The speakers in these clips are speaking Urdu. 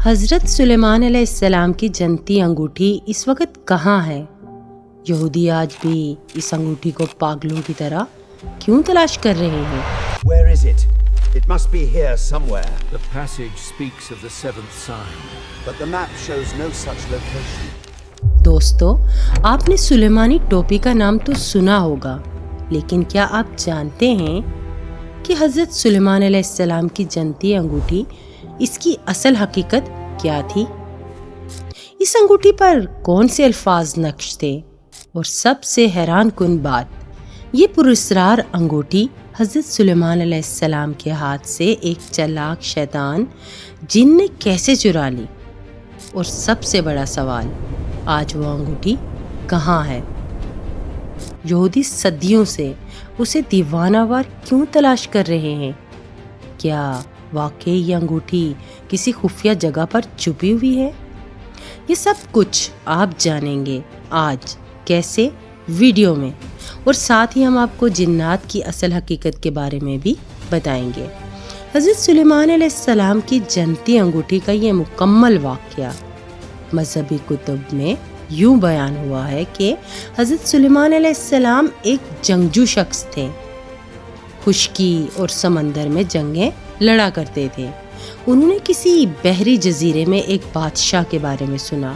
حضرت سلیمان علیہ السلام کی جنتی انگوٹھی اس وقت کہاں ہے؟ یہودی آج بھی اس انگوٹھی کو پاگلوں کی طرح کیوں تلاش کر رہے ہیں؟ Where is it? It must be here somewhere. The passage speaks of the seventh sign. But the map shows no such location. دوستو، آپ نے سلیمانی ٹوپی کا نام تو سنا ہوگا، لیکن کیا آپ جانتے ہیں کہ حضرت سلیمان علیہ السلام کی جنتی انگوٹھی اس کی اصل حقیقت کیا تھی؟ اس انگوٹھی پر کون سے الفاظ نقش تھے؟ اور سب سے حیران کن بات، یہ پراسرار انگوٹھی حضرت سلیمان علیہ السلام کے ہاتھ سے ایک چالاک شیطان جن نے کیسے چرا لی؟ اور سب سے بڑا سوال، آج وہ انگوٹھی کہاں ہے؟ یہودی صدیوں سے اسے دیوانہ وار کیوں تلاش کر رہے ہیں؟ کیا واقعی یہ انگوٹھی کسی خفیہ جگہ پر چھپی ہوئی ہے؟ یہ سب کچھ آپ جانیں گے آج، کیسے؟ ویڈیو میں، اور ساتھ ہی ہم آپ کو جنات کی اصل حقیقت کے بارے میں بھی بتائیں گے۔ حضرت سلیمان علیہ السلام کی جنتی انگوٹھی کا یہ مکمل واقعہ مذہبی کتب میں یوں بیان ہوا ہے کہ حضرت سلیمان علیہ السلام ایک جنگجو شخص تھے، خشکی اور سمندر میں جنگیں لڑا کرتے تھے۔ انہوں نے کسی بحری جزیرے میں ایک بادشاہ کے بارے میں سنا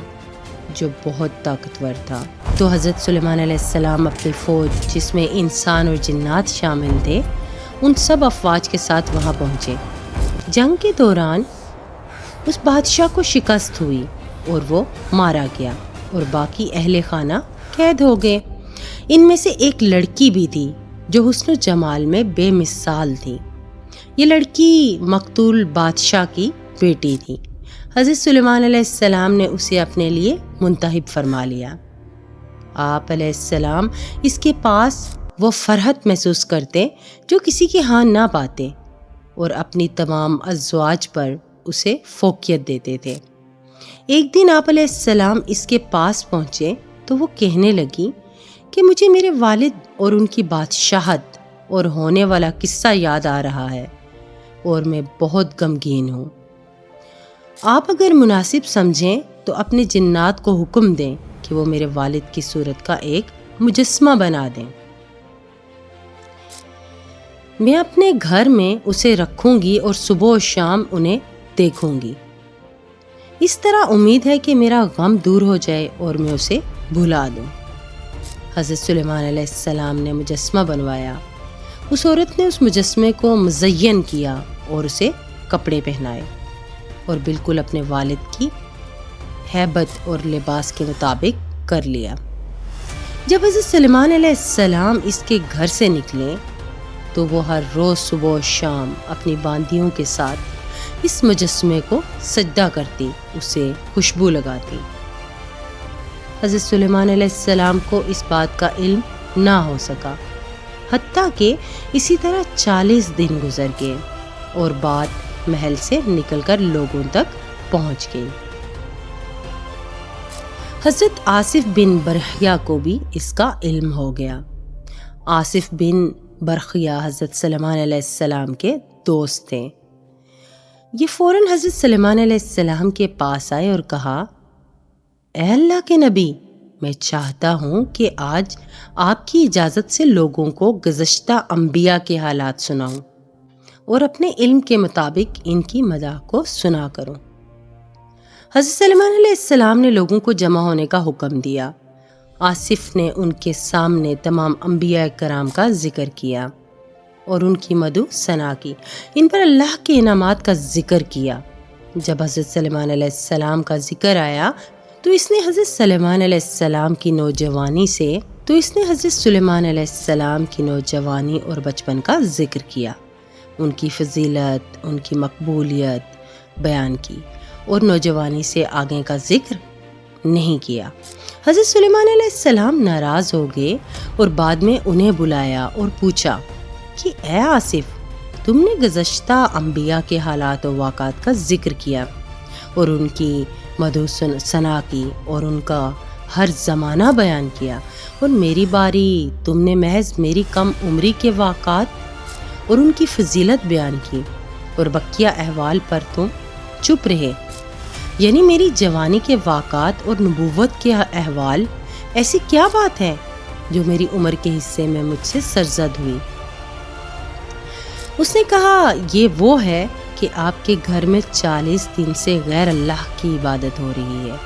جو بہت طاقتور تھا، تو حضرت سلیمان علیہ السلام اپنی فوج، جس میں انسان اور جنات شامل تھے، ان سب افواج کے ساتھ وہاں پہنچے۔ جنگ کے دوران اس بادشاہ کو شکست ہوئی اور وہ مارا گیا اور باقی اہل خانہ قید ہو گئے۔ ان میں سے ایک لڑکی بھی تھی جو حسن و جمال میں بے مثال تھی۔ یہ لڑکی مقتول بادشاہ کی بیٹی تھی۔ حضرت سلیمان علیہ السلام نے اسے اپنے لیے منتخب فرما لیا۔ آپ علیہ السلام اس کے پاس وہ فرحت محسوس کرتے جو کسی کے ہاں نہ پاتے، اور اپنی تمام ازواج پر اسے فوقیت دیتے تھے۔ ایک دن آپ علیہ السلام اس کے پاس پہنچے تو وہ کہنے لگی کہ مجھے میرے والد اور ان کی بادشاہت اور ہونے والا قصہ یاد آ رہا ہے اور میں بہت غمگین ہوں۔ آپ اگر مناسب سمجھیں تو اپنے جنات کو حکم دیں کہ وہ میرے والد کی صورت کا ایک مجسمہ بنا دیں۔ میں اپنے گھر میں اسے رکھوں گی اور صبح و شام انہیں دیکھوں گی۔ اس طرح امید ہے کہ میرا غم دور ہو جائے اور میں اسے بھلا دوں۔ حضرت سلیمان علیہ السلام نے مجسمہ بنوایا۔ اس عورت نے اس مجسمے کو مزین کیا اور اسے کپڑے پہنائے اور بالکل اپنے والد کی ہیبت اور لباس کے مطابق کر لیا۔ جب حضرت سلیمان علیہ السلام اس کے گھر سے نکلے تو وہ ہر روز صبح و شام اپنی باندیوں کے ساتھ اس مجسمے کو سجدہ کرتی، اسے خوشبو لگاتی۔ حضرت سلیمان علیہ السلام کو اس بات کا علم نہ ہو سکا، حتیٰ کہ اسی طرح 40 دن گزر گئے اور بات محل سے نکل کر لوگوں تک پہنچ گئی۔ حضرت آصف بن برخیہ کو بھی اس کا علم ہو گیا۔ آصف بن برخیہ حضرت سلیمان علیہ السلام کے دوست تھے۔ یہ فوراً حضرت سلیمان علیہ السلام کے پاس آئے اور کہا، اے اللہ کے نبی، میں چاہتا ہوں کہ آج آپ کی اجازت سے لوگوں کو گزشتہ انبیاء کے حالات سناؤں اور اپنے علم کے مطابق ان کی مداح کو سنا کروں۔ حضرت سلیمان علیہ السلام نے لوگوں کو جمع ہونے کا حکم دیا۔ آصف نے ان کے سامنے تمام انبیاء کرام کا ذکر کیا اور ان کی مدح ثنا کی، ان پر اللہ کے انعامات کا ذکر کیا۔ جب حضرت سلیمان علیہ السلام کا ذکر آیا تو اس نے حضرت سلیمان علیہ السلام کی نوجوانی اور بچپن کا ذکر کیا، ان کی فضیلت، ان کی مقبولیت بیان کی، اور نوجوانی سے آگے کا ذکر نہیں کیا۔ حضرت سلیمان علیہ السلام ناراض ہو گئے اور بعد میں انہیں بلایا اور پوچھا کہ اے آصف، تم نے گزشتہ انبیاء کے حالات و واقعات کا ذکر کیا اور ان کی مدح ثنا کی اور ان کا ہر زمانہ بیان کیا، اور میری باری تم نے محض میری کم عمری کے واقعات اور ان کی فضیلت بیان کی، اور بقیہ احوال پر تم چپ رہے۔ یعنی میری جوانی کے واقعات اور نبوت کے احوال ایسی کیا بات ہے جو میری عمر کے حصے میں مجھ سے سرزد ہوئی؟ اس نے کہا یہ وہ ہے کہ آپ کے گھر میں 40 دن سے غیر اللہ کی عبادت ہو رہی ہے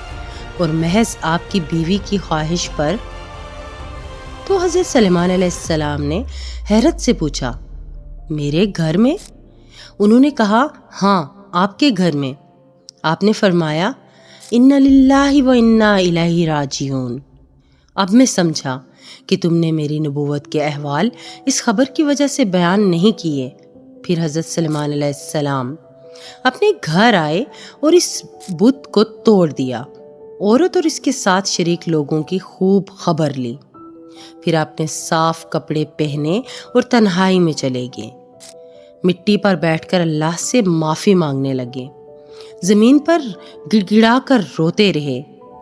اور محض آپ کی بیوی کی خواہش پر۔ تو حضرت سلیمان علیہ السلام نے حیرت سے پوچھا میرے گھر میں؟ انہوں نے کہا ہاں آپ کے گھر میں۔ آپ نے فرمایا انا للہ و انا الیہ راجعون۔ اب میں سمجھا کہ تم نے میری نبوت کے احوال اس خبر کی وجہ سے بیان نہیں کیے۔ پھر حضرت سلیمان علیہ السلام اپنے گھر آئے اور اس بت کو توڑ دیا۔ عورت اور اس کے ساتھ شریک لوگوں کی خوب خبر لی۔ پھر آپ نے صاف کپڑے پہنے اور تنہائی میں چلے گئے۔ مٹی پر بیٹھ کر اللہ سے معافی مانگنے لگے، زمین پر گڑ گڑا کر روتے رہے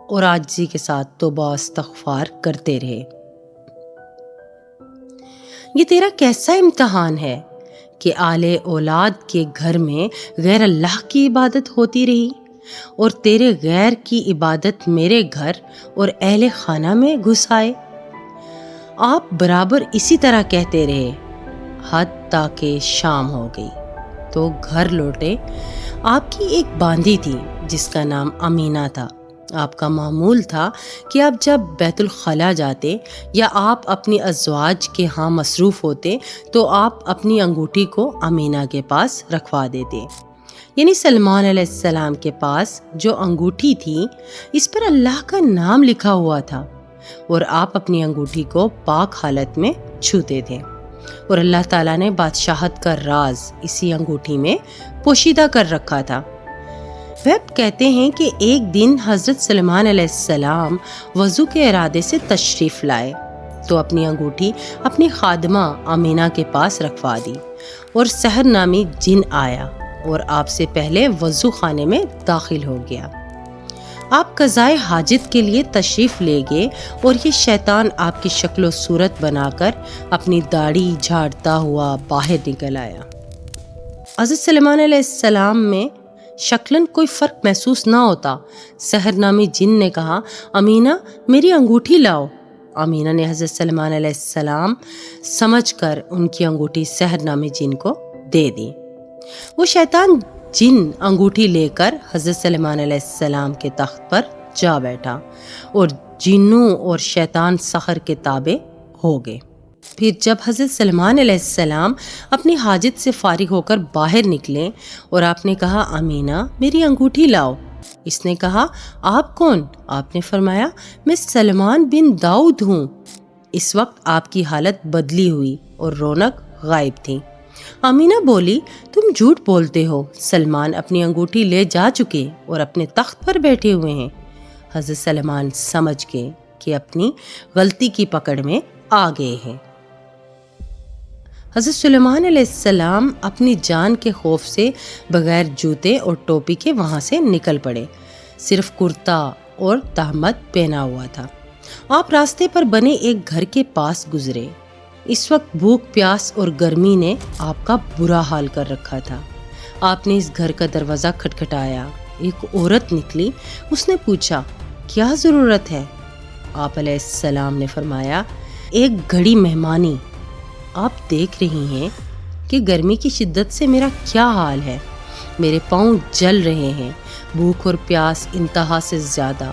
اور عاجزی کے ساتھ توبہ استغفار کرتے رہے۔ یہ تیرا کیسا امتحان ہے کہ آل اولاد کے گھر میں غیر اللہ کی عبادت ہوتی رہی اور تیرے غیر کی عبادت میرے گھر اور اہل خانہ میں گھس آئے۔ آپ برابر اسی طرح کہتے رہے حتیٰ کہ شام ہو گئی تو گھر لوٹے۔ آپ کی ایک باندھی تھی جس کا نام امینہ تھا۔ آپ کا معمول تھا کہ آپ جب بیت الخلا جاتے یا آپ اپنی ازواج کے ہاں مصروف ہوتے تو آپ اپنی انگوٹھی کو امینہ کے پاس رکھوا دیتے، یعنی سلمان علیہ السلام کے پاس جو انگوٹھی تھی اس پر اللہ کا نام لکھا ہوا تھا اور آپ اپنی انگوٹھی کو پاک حالت میں چھوتے تھے، اور اللہ تعالیٰ نے بادشاہت کا راز اسی انگوٹھی میں پوشیدہ کر رکھا تھا۔ ویب کہتے ہیں کہ ایک دن حضرت سلیمان علیہ السلام وضو کے ارادے سے تشریف لائے تو اپنی انگوٹھی اپنی خادمہ امینہ کے پاس رکھوا دی، اور سحر نامی جن آیا اور آپ سے پہلے وضو خانے میں داخل ہو گیا۔ آپ قضائے حاجت کے لیے تشریف لے گئے اور یہ شیطان آپ کی شکل و صورت بنا کر اپنی داڑھی جھاڑتا ہوا باہر نکل آیا۔ حضرت سلیمان علیہ السلام میں شکلاً کوئی فرق محسوس نہ ہوتا۔ سحر نامی جن نے کہا امینہ میری انگوٹھی لاؤ۔ امینہ نے حضرت سلیمان علیہ السلام سمجھ کر ان کی انگوٹھی سحر نامی جن کو دے دی۔ وہ شیطان جن انگوٹھی لے کر حضرت سلیمان علیہ السلام کے تخت پر جا بیٹھا اور جنوں اور شیطان سحر کے تابع ہو گئے۔ پھر جب حضرت سلیمان علیہ السلام اپنی حاجت سے فارغ ہو کر باہر نکلے اور آپ نے کہا امینہ میری انگوٹھی لاؤ، اس نے کہا آپ کون؟ آپ نے فرمایا میں سلمان بن داؤد ہوں۔ اس وقت آپ کی حالت بدلی ہوئی اور رونق غائب تھی۔ امینہ بولی تم جھوٹ بولتے ہو، سلمان اپنی انگوٹھی لے جا چکے اور اپنے تخت پر بیٹھے ہوئے ہیں۔ حضرت سلیمان سمجھ گئے کہ اپنی غلطی کی پکڑ میں آ گئے ہیں۔ حضرت سلیمان علیہ السلام اپنی جان کے خوف سے بغیر جوتے اور ٹوپی کے وہاں سے نکل پڑے، صرف کرتا اور تہمت پہنا ہوا تھا۔ آپ راستے پر بنے ایک گھر کے پاس گزرے۔ اس وقت بھوک پیاس اور گرمی نے آپ کا برا حال کر رکھا تھا۔ آپ نے اس گھر کا دروازہ کھٹکھٹایا۔ ایک عورت نکلی، اس نے پوچھا کیا ضرورت ہے؟ آپ علیہ السلام نے فرمایا ایک گھڑی مہمانی۔ آپ دیکھ رہی ہیں کہ گرمی کی شدت سے میرا کیا حال ہے، میرے پاؤں جل رہے ہیں، بھوک اور پیاس انتہا سے زیادہ۔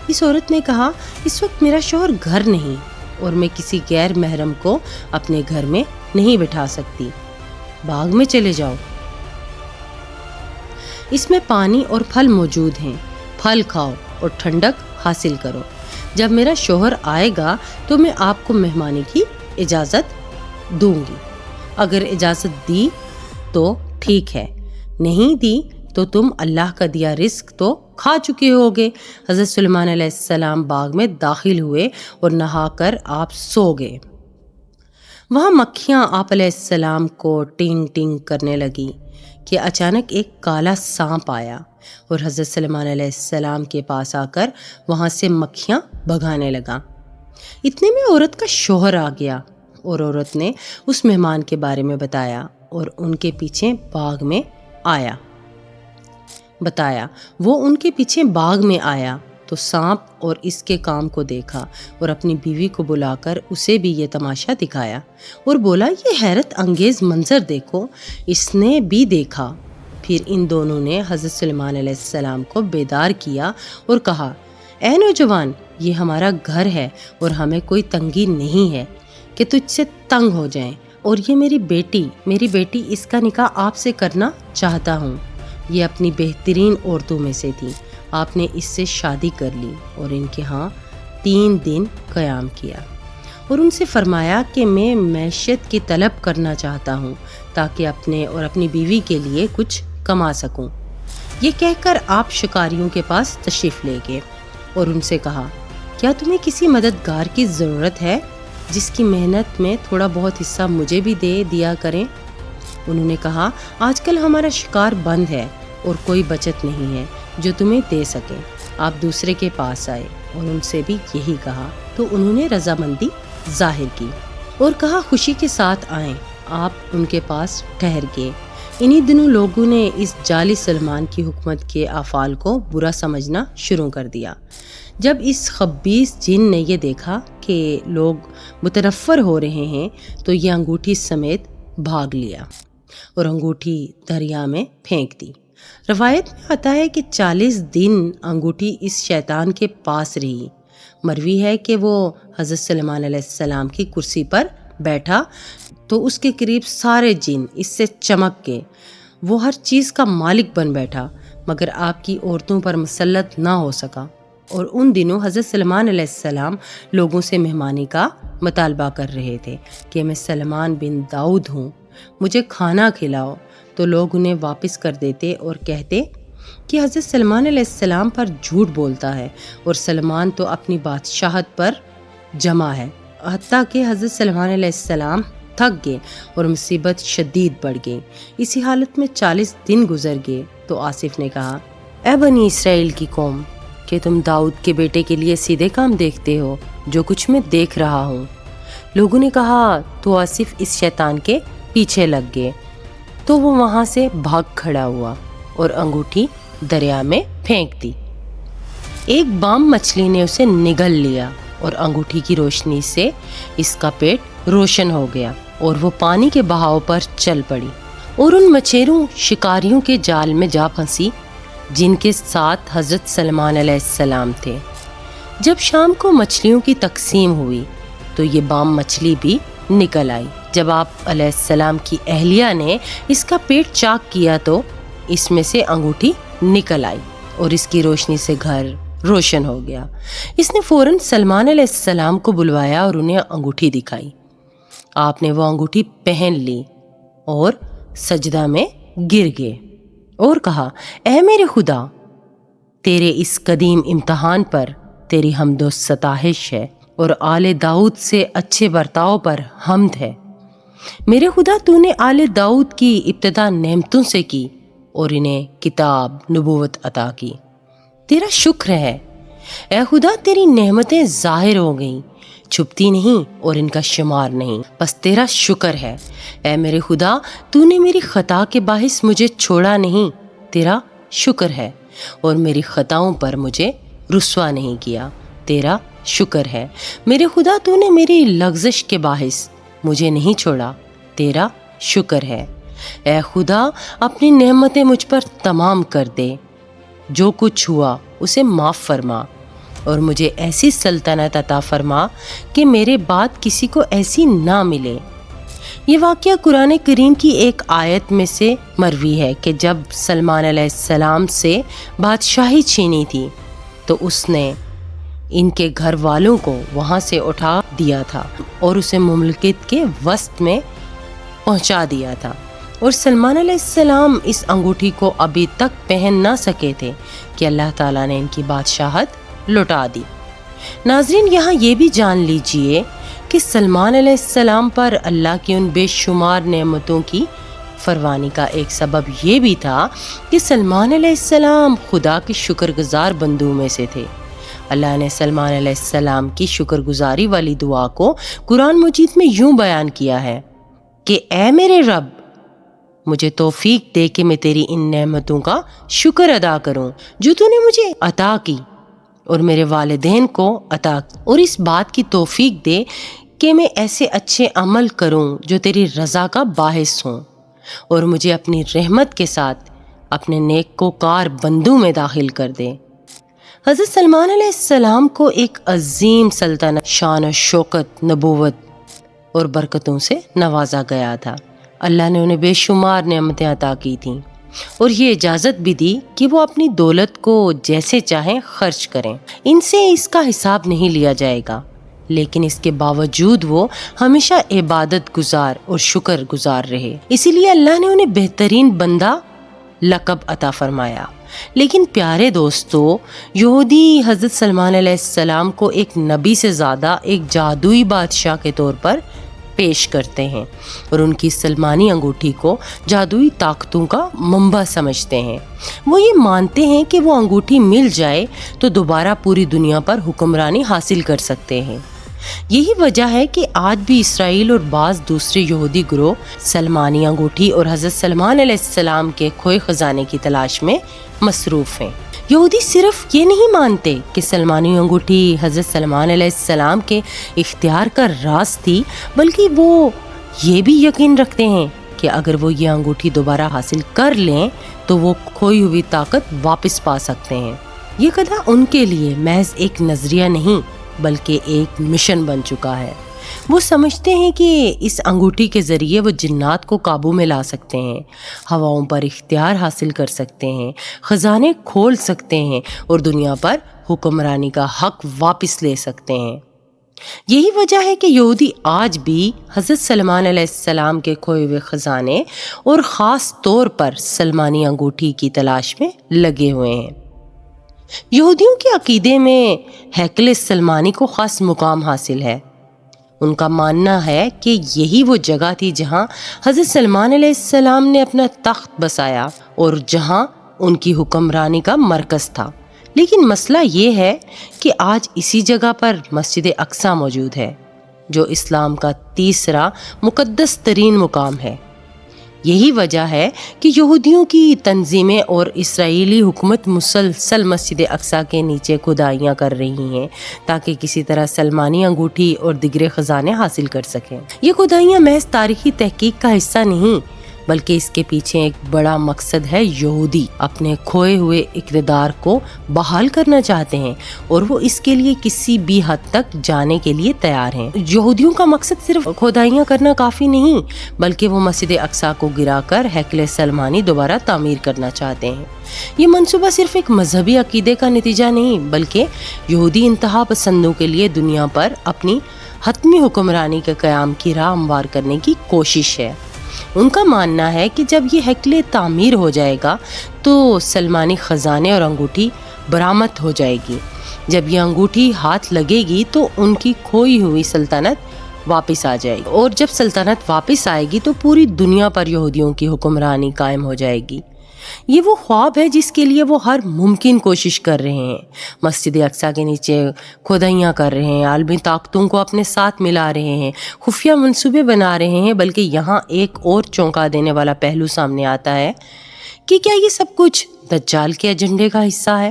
اس عورت نے کہا اس وقت میرا شوہر گھر نہیں اور میں کسی غیر محرم کو اپنے گھر میں نہیں بٹھا سکتی، باغ میں چلے جاؤ، اس میں پانی اور پھل موجود ہیں، پھل کھاؤ اور ٹھنڈک حاصل کرو۔ جب میرا شوہر آئے گا تو میں آپ کو مہمانی کی اجازت دوں گی، اگر اجازت دی تو ٹھیک ہے، نہیں دی تو تم اللہ کا دیا رزق تو کھا چکے ہوگے۔ حضرت سلیمان علیہ السلام باغ میں داخل ہوئے اور نہا کر آپ سو گئے۔ وہاں مکھیاں آپ علیہ السلام کو ٹنگ ٹنگ کرنے لگی کہ اچانک ایک کالا سانپ آیا اور حضرت سلیمان علیہ السلام کے پاس آ کر وہاں سے مکھیاں بھگانے لگا۔ اتنے میں عورت کا شوہر آ گیا اور عورت نے اس مہمان کے بارے میں بتایا اور ان کے پیچھے باغ میں آیا۔ بتایا۔ وہ ان کے پیچھے باغ میں آیا تو سانپ اور اس کے کام کو دیکھا اور اپنی بیوی کو بلا کر اسے بھی یہ تماشا دکھایا اور بولا، یہ حیرت انگیز منظر دیکھو۔ اس نے بھی دیکھا۔ پھر ان دونوں نے حضرت سلیمان علیہ السلام کو بیدار کیا اور کہا، اے نوجوان، یہ ہمارا گھر ہے اور ہمیں کوئی تنگی نہیں ہے کہ تجھ سے تنگ ہو جائیں، اور یہ میری بیٹی اس کا نکاح آپ سے کرنا چاہتا ہوں۔ یہ اپنی بہترین عورتوں میں سے تھی، آپ نے اس سے شادی کر لی اور ان کے ہاں 3 دن قیام کیا اور ان سے فرمایا کہ میں معیشت کی طلب کرنا چاہتا ہوں تاکہ اپنے اور اپنی بیوی کے لیے کچھ کما سکوں۔ یہ کہہ کر آپ شکاریوں کے پاس تشریف لے گئے اور ان سے کہا، کیا تمہیں کسی مددگار کی ضرورت ہے جس کی محنت میں تھوڑا بہت حصہ مجھے بھی دے دیا کریں؟ انہوں نے کہا، آج کل ہمارا شکار بند ہے اور کوئی بچت نہیں ہے جو تمہیں دے سکے۔ آپ دوسرے کے پاس آئے اور ان سے بھی یہی کہا تو انہوں نے رضامندی ظاہر کی اور کہا، خوشی کے ساتھ آئیں۔ آپ ان کے پاس ٹھہر گئے۔ انہی دنوں لوگوں نے اس جعلی سلمان کی حکومت کے افعال کو برا سمجھنا شروع کر دیا۔ جب اس خبیث جن نے یہ دیکھا کہ لوگ متنفر ہو رہے ہیں تو یہ انگوٹھی سمیت بھاگ لیا اور انگوٹھی دریا میں پھینک دی۔ روایت میں آتا ہے کہ 40 دن انگوٹھی اس شیطان کے پاس رہی۔ مروی ہے کہ وہ حضرت سلیمان علیہ السلام کی کرسی پر بیٹھا تو اس کے قریب سارے جن اس سے چمک گئے۔ وہ ہر چیز کا مالک بن بیٹھا مگر آپ کی عورتوں پر مسلط نہ ہو سکا۔ اور ان دنوں حضرت سلیمان علیہ السلام لوگوں سے مہمانی کا مطالبہ کر رہے تھے کہ میں سلیمان بن داؤد ہوں، مجھے کھانا کھلاؤ، تو لوگ انہیں واپس کر دیتے اور کہتے کہ حضرت سلیمان علیہ السلام پر جھوٹ بولتا ہے اور سلمان تو اپنی بادشاہت پر جمع ہے۔ حتیٰ کہ حضرت سلیمان علیہ السلام تھک گئے اور مصیبت شدید بڑھ گئی۔ اسی حالت میں 40 دن گزر گئے تو آصف نے کہا، اے بنی اسرائیل کی قوم، کہ تم داؤد کے بیٹے کے لیے سیدھے کام دیکھتے ہو جو کچھ میں دیکھ رہا ہوں۔ لوگوں نے کہا تو آصف اس شیطان کے پیچھے لگ گئے تو وہ وہاں سے بھاگ کھڑا ہوا اور انگوٹھی دریا میں پھینک دی۔ ایک بام مچھلی نے اسے نگل لیا اور انگوٹھی کی روشنی سے اس کا پیٹ روشن ہو گیا اور وہ پانی کے بہاؤ پر چل پڑی اور ان مچھیروں شکاریوں کے جال میں جا پھنسی جن کے ساتھ حضرت سلیمان علیہ السلام تھے۔ جب شام کو مچھلیوں کی تقسیم ہوئی تو یہ بام مچھلی بھی نکل آئی۔ جب آپ علیہ السلام کی اہلیہ نے اس کا پیٹ چاک کیا تو اس میں سے انگوٹھی نکل آئی اور اس کی روشنی سے گھر روشن ہو گیا۔ اس نے فوراً سلیمان علیہ السلام کو بلوایا اور انہیں انگوٹھی دکھائی۔ آپ نے وہ انگوٹھی پہن لی اور سجدہ میں گر گئے اور کہا، اے میرے خدا، تیرے اس قدیم امتحان پر تیری حمد و ستائش ہے اور آل داؤد سے اچھے برتاؤ پر حمد ہے۔ میرے خدا، تو نے آل داؤد کی ابتدا نعمتوں سے کی اور انہیں کتاب نبوت عطا کی۔ تیرا شکر ہے۔ اے خدا، تیری نعمتیں ظاہر ہو گئیں، چھپتی نہیں اور ان کا شمار نہیں، بس تیرا شکر ہے۔ اے میرے خدا، تو نے میری خطا کے باعث مجھے چھوڑا نہیں، تیرا شکر ہے، اور میری خطاؤں پر مجھے رسوا نہیں کیا، تیرا شکر ہے۔ میرے خدا، تو نے میری لغزش کے باعث مجھے نہیں چھوڑا، تیرا شکر ہے۔ اے خدا، اپنی نعمتیں مجھ پر تمام کر دے، جو کچھ ہوا اسے معاف فرما اور مجھے ایسی سلطنت عطا فرما کہ میرے بعد کسی کو ایسی نہ ملے۔ یہ واقعہ قرآن کریم کی ایک آیت میں سے مروی ہے کہ جب سلیمان علیہ السلام سے بادشاہی چھینی تھی تو اس نے ان کے گھر والوں کو وہاں سے اٹھا دیا تھا اور اسے مملکت کے وسط میں پہنچا دیا تھا، اور سلیمان علیہ السلام اس انگوٹھی کو ابھی تک پہن نہ سکے تھے کہ اللہ تعالیٰ نے ان کی بادشاہت لوٹا دی۔ ناظرین، یہاں یہ بھی جان لیجئے کہ سلیمان علیہ السلام پر اللہ کی ان بے شمار نعمتوں کی فروانی کا ایک سبب یہ بھی تھا کہ سلیمان علیہ السلام خدا کے شکر گزار بندوں میں سے تھے۔ اللہ نے سلیمان علیہ السلام کی شکر گزاری والی دعا کو قرآن مجید میں یوں بیان کیا ہے کہ اے میرے رب، مجھے توفیق دے کہ میں تیری ان نعمتوں کا شکر ادا کروں جو تو نے مجھے عطا کی اور میرے والدین کو عطا کی، اور اس بات کی توفیق دے کہ میں ایسے اچھے عمل کروں جو تیری رضا کا باعث ہوں، اور مجھے اپنی رحمت کے ساتھ اپنے نیکوکار بندوں میں داخل کر دے۔ حضرت سلمان علیہ السلام کو ایک عظیم سلطنت، شان و شوکت، نبوت اور برکتوں سے نوازا گیا تھا۔ اللہ نے انہیں بے شمار نعمتیں عطا کی تھیں اور یہ اجازت بھی دی کہ وہ اپنی دولت کو جیسے چاہیں خرچ کریں، ان سے اس کا حساب نہیں لیا جائے گا، لیکن اس کے باوجود وہ ہمیشہ عبادت گزار اور شکر گزار رہے۔ اسی لیے اللہ نے انہیں بہترین بندہ لقب عطا فرمایا۔ لیکن پیارے دوستو، یہودی حضرت سلمان علیہ السلام کو ایک نبی سے زیادہ ایک جادوئی بادشاہ کے طور پر پیش کرتے ہیں اور ان کی سلمانی انگوٹھی کو جادوئی طاقتوں کا منبع سمجھتے ہیں۔ وہ یہ مانتے ہیں کہ وہ انگوٹھی مل جائے تو دوبارہ پوری دنیا پر حکمرانی حاصل کر سکتے ہیں۔ یہی وجہ ہے کہ آج بھی اسرائیل اور بعض دوسرے یہودی گروہ سلمانی انگوٹھی اور حضرت سلمان علیہ السلام کے کھوئے خزانے کی تلاش میں مصروف ہیں۔ یہودی صرف یہ نہیں مانتے کہ سلمانی انگوٹھی حضرت سلمان علیہ السلام کے اختیار کا راز تھی، بلکہ وہ یہ بھی یقین رکھتے ہیں کہ اگر وہ یہ انگوٹھی دوبارہ حاصل کر لیں تو وہ کھوئی ہوئی طاقت واپس پا سکتے ہیں۔ یہ قضا ان کے لیے محض ایک نظریہ نہیں بلکہ ایک مشن بن چکا ہے۔ وہ سمجھتے ہیں کہ اس انگوٹھی کے ذریعے وہ جنات کو قابو میں لا سکتے ہیں، ہواؤں پر اختیار حاصل کر سکتے ہیں، خزانے کھول سکتے ہیں اور دنیا پر حکمرانی کا حق واپس لے سکتے ہیں۔ یہی وجہ ہے کہ یہودی آج بھی حضرت سلمان علیہ السلام کے کھوئے ہوئے خزانے اور خاص طور پر سلمانی انگوٹھی کی تلاش میں لگے ہوئے ہیں۔ یہودیوں کے عقیدے میں ہیکل سلمانی کو خاص مقام حاصل ہے۔ ان کا ماننا ہے کہ یہی وہ جگہ تھی جہاں حضرت سلمان علیہ السلام نے اپنا تخت بسایا اور جہاں ان کی حکمرانی کا مرکز تھا۔ لیکن مسئلہ یہ ہے کہ آج اسی جگہ پر مسجد اقصی موجود ہے، جو اسلام کا تیسرا مقدس ترین مقام ہے۔ یہی وجہ ہے کہ یہودیوں کی تنظیمیں اور اسرائیلی حکومت مسلسل مسجد اقصی کے نیچے کھدائیاں کر رہی ہیں تاکہ کسی طرح سلمانی انگوٹھی اور دیگر خزانے حاصل کر سکیں۔ یہ کھدائیاں محض تاریخی تحقیق کا حصہ نہیں بلکہ اس کے پیچھے ایک بڑا مقصد ہے۔ یہودی اپنے کھوئے ہوئے اقتدار کو بحال کرنا چاہتے ہیں اور وہ اس کے لیے کسی بھی حد تک جانے کے لیے تیار ہیں۔ یہودیوں کا مقصد صرف کھدائیاں کرنا کافی نہیں بلکہ وہ مسجد اقصی کو گرا کر ہیکل سلمانی دوبارہ تعمیر کرنا چاہتے ہیں۔ یہ منصوبہ صرف ایک مذہبی عقیدے کا نتیجہ نہیں بلکہ یہودی انتہا پسندوں کے لیے دنیا پر اپنی حتمی حکمرانی کے قیام کی راہ ہموار کرنے کی کوشش ہے۔ ان کا ماننا ہے کہ جب یہ ہیکل تعمیر ہو جائے گا تو سلمانی خزانے اور انگوٹھی برآمد ہو جائے گی۔ جب یہ انگوٹھی ہاتھ لگے گی تو ان کی کھوئی ہوئی سلطنت واپس آ جائے گی، اور جب سلطنت واپس آئے گی تو پوری دنیا پر یہودیوں کی حکمرانی قائم ہو جائے گی۔ یہ وہ خواب ہے جس کے لیے وہ ہر ممکن کوشش کر رہے ہیں۔ مسجد اقصی کے نیچے کھدائیاں کر رہے ہیں، عالمی طاقتوں کو اپنے ساتھ ملا رہے ہیں، خفیہ منصوبے بنا رہے ہیں، بلکہ یہاں ایک اور چونکا دینے والا پہلو سامنے آتا ہے کہ کیا یہ سب کچھ دجال کے ایجنڈے کا حصہ ہے؟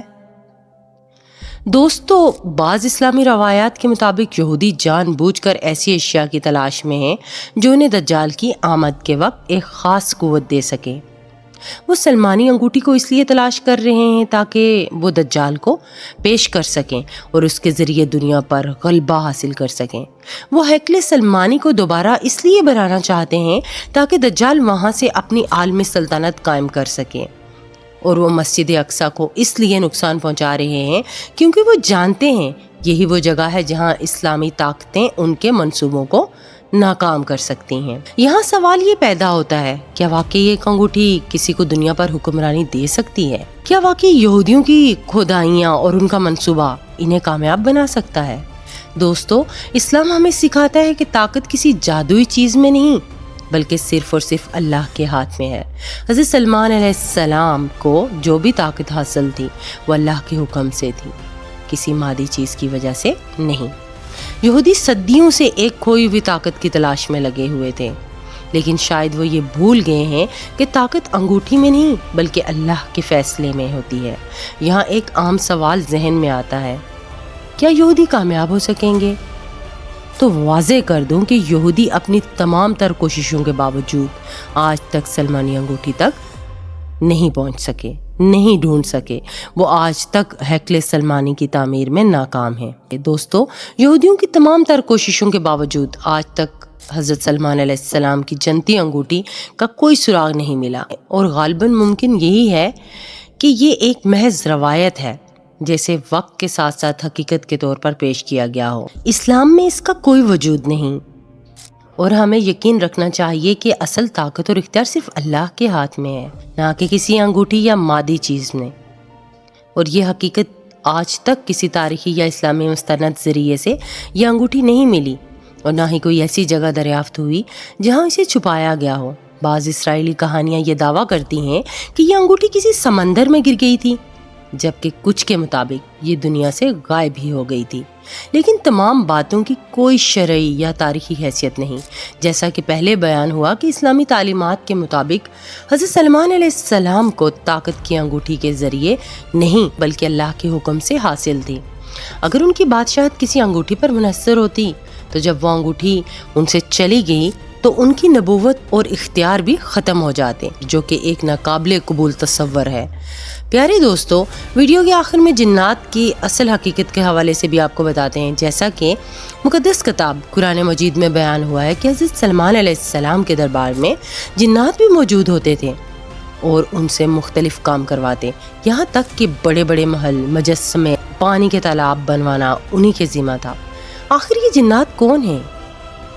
دوستو، بعض اسلامی روایات کے مطابق یہودی جان بوجھ کر ایسی اشیاء کی تلاش میں ہیں جو انہیں دجال کی آمد کے وقت ایک خاص قوت دے سکے۔ وہ سلمانی انگوٹھی کو اس لیے تلاش کر رہے ہیں تاکہ وہ دجال کو پیش کر سکیں اور اس کے ذریعے دنیا پر غلبہ حاصل کر سکیں۔ وہ ہیکل سلمانی کو دوبارہ اس لیے بنانا چاہتے ہیں تاکہ دجال وہاں سے اپنی عالمی سلطنت قائم کر سکیں، اور وہ مسجد اقصی کو اس لیے نقصان پہنچا رہے ہیں کیونکہ وہ جانتے ہیں یہی وہ جگہ ہے جہاں اسلامی طاقتیں ان کے منصوبوں کو ناکام کر سکتی ہیں۔ یہاں سوال یہ پیدا ہوتا ہے، کیا واقعی ایک انگوٹھی کسی کو دنیا پر حکمرانی دے سکتی ہے؟ کیا واقعی یہودیوں کی کھدائیاں اور ان کا منصوبہ انہیں کامیاب بنا سکتا ہے؟ دوستو، اسلام ہمیں سکھاتا ہے کہ طاقت کسی جادوئی چیز میں نہیں بلکہ صرف اور صرف اللہ کے ہاتھ میں ہے۔ حضرت سلمان علیہ السلام کو جو بھی طاقت حاصل تھی وہ اللہ کے حکم سے تھی، کسی مادی چیز کی وجہ سے نہیں۔ یہودی صدیوں سے ایک کھوئی ہوئی طاقت کی تلاش میں لگے ہوئے تھے۔ لیکن شاید وہ یہ بھول گئے ہیں کہ طاقت انگوٹھی میں نہیں بلکہ اللہ کے فیصلے میں ہوتی ہے۔ یہاں ایک عام سوال ذہن میں آتا ہے، کیا یہودی کامیاب ہو سکیں گے؟ تو واضح کر دوں کہ یہودی اپنی تمام تر کوششوں کے باوجود آج تک سلمانی انگوٹھی تک نہیں پہنچ سکے، نہیں ڈھونڈ سکے۔ وہ آج تک ہیکل سلمانی کی تعمیر میں ناکام ہیں۔ دوستو، یہودیوں کی تمام تر کوششوں کے باوجود آج تک حضرت سلمان علیہ السلام کی جنتی انگوٹھی کا کوئی سراغ نہیں ملا، اور غالباً ممکن یہی ہے کہ یہ ایک محض روایت ہے، جیسے وقت کے ساتھ ساتھ حقیقت کے طور پر پیش کیا گیا ہو۔ اسلام میں اس کا کوئی وجود نہیں، اور ہمیں یقین رکھنا چاہیے کہ اصل طاقت اور اختیار صرف اللہ کے ہاتھ میں ہے، نہ کہ کسی انگوٹھی یا مادی چیز میں۔ اور یہ حقیقت آج تک کسی تاریخی یا اسلامی مستند ذریعے سے یہ انگوٹھی نہیں ملی، اور نہ ہی کوئی ایسی جگہ دریافت ہوئی جہاں اسے چھپایا گیا ہو۔ بعض اسرائیلی کہانیاں یہ دعویٰ کرتی ہیں کہ یہ انگوٹھی کسی سمندر میں گر گئی تھی، جبکہ کچھ کے مطابق یہ دنیا سے غائب ہی ہو گئی تھی۔ لیکن تمام باتوں کی کوئی شرعی یا تاریخی حیثیت نہیں۔ جیسا کہ پہلے بیان ہوا کہ اسلامی تعلیمات کے مطابق حضرت سلمان علیہ السلام کو طاقت کی انگوٹھی کے ذریعے نہیں بلکہ اللہ کے حکم سے حاصل تھی۔ اگر ان کی بادشاہت کسی انگوٹھی پر منحصر ہوتی تو جب وہ انگوٹھی ان سے چلی گئی تو ان کی نبوت اور اختیار بھی ختم ہو جاتے، جو کہ ایک ناقابل قبول تصور ہے۔ پیارے دوستو، ویڈیو کے آخر میں جنات کی اصل حقیقت کے حوالے سے بھی آپ کو بتاتے ہیں۔ جیسا کہ مقدس کتاب قرآن مجید میں بیان ہوا ہے کہ حضرت سلمان علیہ السلام کے دربار میں جنات بھی موجود ہوتے تھے اور ان سے مختلف کام کرواتے، یہاں تک کہ بڑے بڑے محل، مجسمے، پانی کے تالاب بنوانا انہی کے ذمہ تھا۔ آخر یہ جنات کون ہیں؟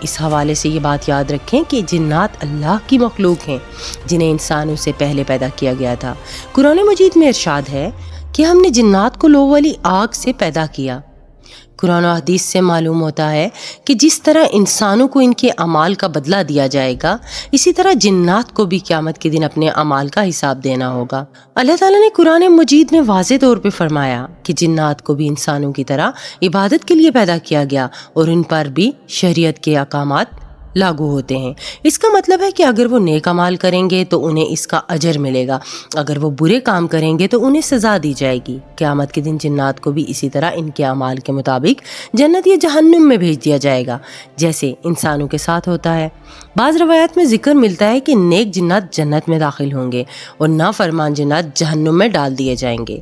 اس حوالے سے یہ بات یاد رکھیں کہ جنات اللہ کی مخلوق ہیں جنہیں انسانوں سے پہلے پیدا کیا گیا تھا۔ قرآن مجید میں ارشاد ہے کہ ہم نے جنات کو لو والی آگ سے پیدا کیا۔ قرآن و حدیث سے معلوم ہوتا ہے کہ جس طرح انسانوں کو ان کے اعمال کا بدلہ دیا جائے گا، اسی طرح جنات کو بھی قیامت کے دن اپنے اعمال کا حساب دینا ہوگا۔ اللہ تعالیٰ نے قرآن مجید میں واضح طور پہ فرمایا کہ جنات کو بھی انسانوں کی طرح عبادت کے لیے پیدا کیا گیا اور ان پر بھی شریعت کے احکامات لاگو ہوتے ہیں۔ اس کا مطلب ہے کہ اگر وہ نیک اعمال کریں گے تو انہیں اس کا اجر ملے گا، اگر وہ برے کام کریں گے تو انہیں سزا دی جائے گی۔ قیامت کے دن جنات کو بھی اسی طرح ان کے اعمال کے مطابق جنت یا جہنم میں بھیج دیا جائے گا، جیسے انسانوں کے ساتھ ہوتا ہے۔ بعض روایات میں ذکر ملتا ہے کہ نیک جنات جنت میں داخل ہوں گے اور نافرمان جنات جہنم میں ڈال دیے جائیں گے۔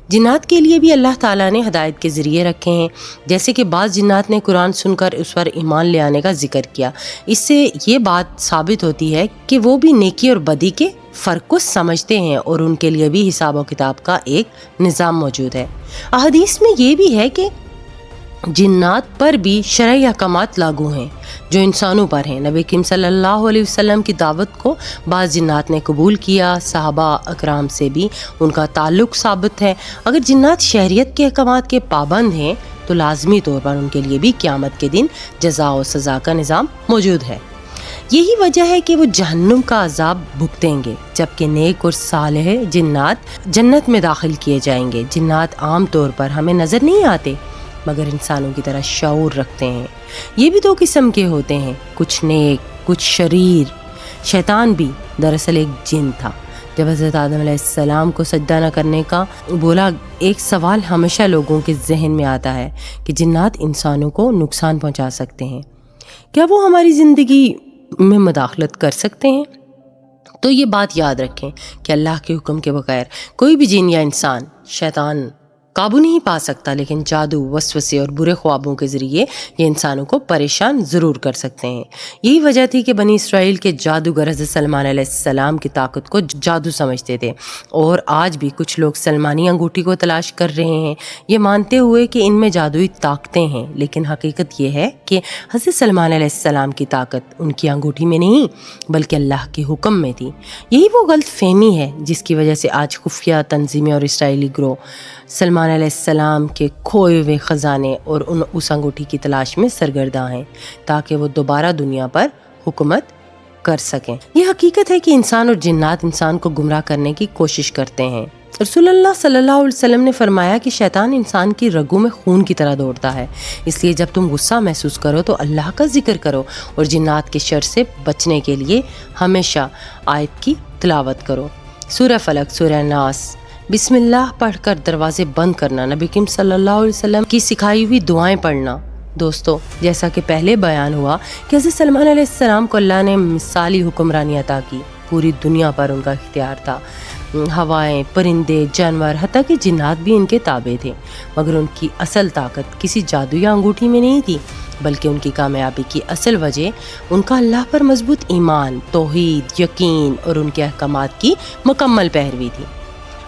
جنات کے لیے بھی اللہ تعالیٰ نے ہدایت کے ذریعے رکھے ہیں، جیسے کہ بعض جنات نے قرآن سن کر اس پر ایمان لے آنے کا ذکر کیا۔ اس سے یہ بات ثابت ہوتی ہے کہ وہ بھی نیکی اور بدی کے فرق کو سمجھتے ہیں اور ان کے لیے بھی حساب و کتاب کا ایک نظام موجود ہے۔ احادیث میں یہ بھی ہے کہ جنات پر بھی شرعی احکامات لاگو ہیں جو انسانوں پر ہیں۔ نبی کریم صلی اللہ علیہ وسلم کی دعوت کو بعض جنات نے قبول کیا، صحابہ اکرام سے بھی ان کا تعلق ثابت ہے۔ اگر جنات شہریت کے احکامات کے پابند ہیں تو لازمی طور پر ان کے لیے بھی قیامت کے دن جزا و سزا کا نظام موجود ہے۔ یہی وجہ ہے کہ وہ جہنم کا عذاب بھگتیں گے، جبکہ نیک اور صالح جنات جنت میں داخل کیے جائیں گے۔ جنات عام طور پر ہمیں نظر نہیں آتے مگر انسانوں کی طرح شعور رکھتے ہیں۔ یہ بھی دو قسم کے ہوتے ہیں، کچھ نیک کچھ شریر۔ شیطان بھی دراصل ایک جن تھا۔ جب حضرت آدم علیہ السلام کو سجدہ نہ کرنے کا بولا، ایک سوال ہمیشہ لوگوں کے ذہن میں آتا ہے کہ جنات انسانوں کو نقصان پہنچا سکتے ہیں، کیا وہ ہماری زندگی میں مداخلت کر سکتے ہیں؟ تو یہ بات یاد رکھیں کہ اللہ کے حکم کے بغیر کوئی بھی جن یا انسان، شیطان قابو نہیں پا سکتا، لیکن جادو، وسوسے اور برے خوابوں کے ذریعے یہ انسانوں کو پریشان ضرور کر سکتے ہیں۔ یہی وجہ تھی کہ بنی اسرائیل کے جادوگر حضرت سلمان علیہ السلام کی طاقت کو جادو سمجھتے تھے، اور آج بھی کچھ لوگ سلمانی انگوٹھی کو تلاش کر رہے ہیں، یہ مانتے ہوئے کہ ان میں جادوئی طاقتیں ہیں، لیکن حقیقت یہ ہے کہ حضرت سلمان علیہ السلام کی طاقت ان کی انگوٹھی میں نہیں بلکہ اللہ کے حکم میں تھی۔ یہی وہ غلط فہمی ہے جس کی وجہ سے آج خفیہ تنظیمیں اور اسرائیلی گروہ سلمان علیہ السلام کے کھوئے ہوئے خزانے اور اس انگوٹھی کی تلاش میں سرگرداں ہیں تاکہ وہ دوبارہ دنیا پر حکومت کر سکیں۔ یہ حقیقت ہے کہ انسان اور جنات انسان کو گمراہ کرنے کی کوشش کرتے ہیں، رسول اللہ صلی اللہ علیہ وسلم نے فرمایا کہ شیطان انسان کی رگوں میں خون کی طرح دوڑتا ہے، اس لیے جب تم غصہ محسوس کرو تو اللہ کا ذکر کرو اور جنات کے شر سے بچنے کے لیے ہمیشہ آیت کی تلاوت کرو۔ سورہ فلق، سورہ ناس، بسم اللہ پڑھ کر دروازے بند کرنا، نبی کریم صلی اللہ علیہ وسلم کی سکھائی ہوئی دعائیں پڑھنا۔ دوستو، جیسا کہ پہلے بیان ہوا کہ حضرت سلمان علیہ السلام کو اللہ نے مثالی حکمرانی عطا کی، پوری دنیا پر ان کا اختیار تھا، ہوائیں، پرندے، جانور، حتیٰ کہ جنات بھی ان کے تابع تھے، مگر ان کی اصل طاقت کسی جادو یا انگوٹھی میں نہیں تھی، بلکہ ان کی کامیابی کی اصل وجہ ان کا اللہ پر مضبوط ایمان، توحید، یقین اور ان کے احکامات کی مکمل پیروی تھی۔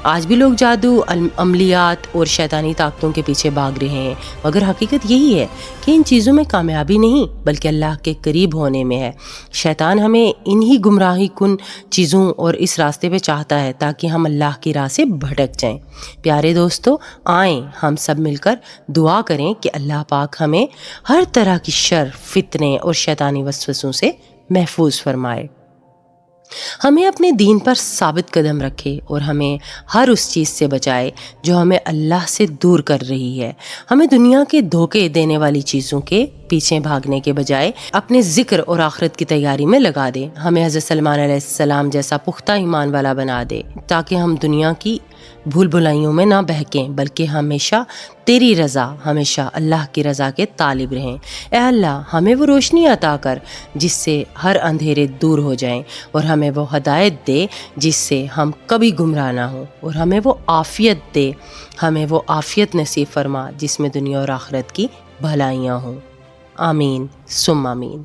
آج بھی لوگ جادو، عملیات اور شیطانی طاقتوں کے پیچھے بھاگ رہے ہیں، مگر حقیقت یہی ہے کہ ان چیزوں میں کامیابی نہیں بلکہ اللہ کے قریب ہونے میں ہے۔ شیطان ہمیں انہی گمراہی کن چیزوں اور اس راستے پہ چاہتا ہے تاکہ ہم اللہ کی راہ سے بھٹک جائیں۔ پیارے دوستو، آئیں ہم سب مل کر دعا کریں کہ اللہ پاک ہمیں ہر طرح کی شر، فتنے اور شیطانی وسوسوں سے محفوظ فرمائے، ہمیں اپنے دین پر ثابت قدم رکھے اور ہمیں ہر اس چیز سے بچائے جو ہمیں اللہ سے دور کر رہی ہے۔ ہمیں دنیا کے دھوکے دینے والی چیزوں کے پیچھے بھاگنے کے بجائے اپنے ذکر اور آخرت کی تیاری میں لگا دے۔ ہمیں حضرت سلمان علیہ السلام جیسا پختہ ایمان والا بنا دے تاکہ ہم دنیا کی بھول بھلائیوں میں نہ بہکیں بلکہ ہمیشہ تیری رضا، ہمیشہ اللہ کی رضا کے طالب رہیں۔ اے اللہ، ہمیں وہ روشنی عطا کر جس سے ہر اندھیرے دور ہو جائیں، اور ہمیں وہ ہدایت دے جس سے ہم کبھی گمراہ نہ ہوں، اور ہمیں وہ عافیت دے، ہمیں وہ عافیت نصیب فرما جس میں دنیا اور آخرت کی بھلائیاں ہوں۔ آمین ثم آمین۔